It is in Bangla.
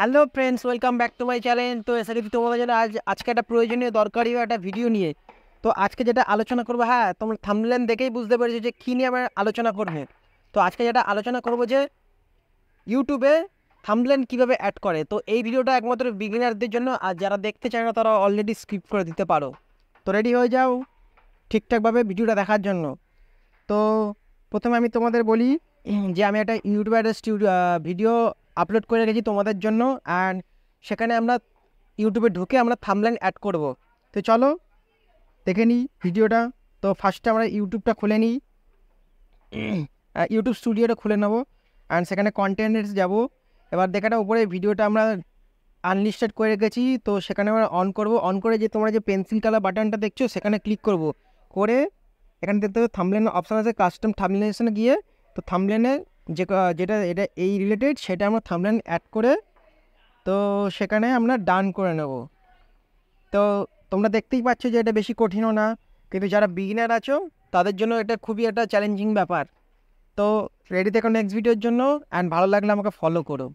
Hello friends, welcome back to my channel. তো এসে গেছি তোমাদের জন্য আজকে একটা প্রয়োজনীয় দরকারি একটা ভিডিও নিয়ে। তো আজকে যেটা আলোচনা করবো, হ্যাঁ তোমরা থাম্বনেল দেখেই বুঝতে পেরেছো যে কী নিয়ে আমরা আলোচনা করবে। তো আজকে যেটা আলোচনা করবো যে ইউটিউবে থাম্বনেল কীভাবে অ্যাড করে। তো এই ভিডিওটা একমাত্র বিগিনারদের জন্য, আর যারা দেখতে চায় না তারা অলরেডি স্কিপ করে দিতে পারো। তো রেডি হয়ে যাও ঠিকঠাকভাবে ভিডিওটা দেখার জন্য। তো প্রথমে আমি তোমাদের বলি যে আমি একটা ইউটিউবে একটা ভিডিও আপলোড করে রেখেছি তোমাদের জন্য। অ্যান্ড সেখানে আমরা ইউটিউবে ঢুকে আমরা থাম্বনেল অ্যাড করব। তো চলো দেখে নিই ভিডিওটা। তো ফার্স্টে আমরা ইউটিউবটা খুলে নিই, ইউটিউব স্টুডিওটা খুলে নেবো। অ্যান্ড সেখানে কন্টেন্টস যাব। এবার দেখাটা উপরে ভিডিওটা আমরা আনলিস্টেড করে রেখেছি, তো সেখানে আমরা অন করব। অন করে যে তোমরা যে পেন্সিল কালার বাটনটা দেখছো সেখানে ক্লিক করব। করে এখানে দেখতে হবে থাম্বনেল অপশান আছে, কাস্টম থাম্বনেশনে গিয়ে তো থাম্বনেলে যেটা এটা এই রিলেটেড সেটা আমরা থাম্বনেল অ্যাড করে তো সেখানে আমরা ডান করে নেব। তো তোমরা দেখতেই পাচ্ছ যে এটা বেশি কঠিনও না, কিন্তু যারা বিগিনার আছো তাদের জন্য এটা খুবই একটা চ্যালেঞ্জিং ব্যাপার। তো রেডি থেকো নেক্সট ভিডিওর জন্য। অ্যান্ড ভালো লাগলে আমাকে ফলো করো।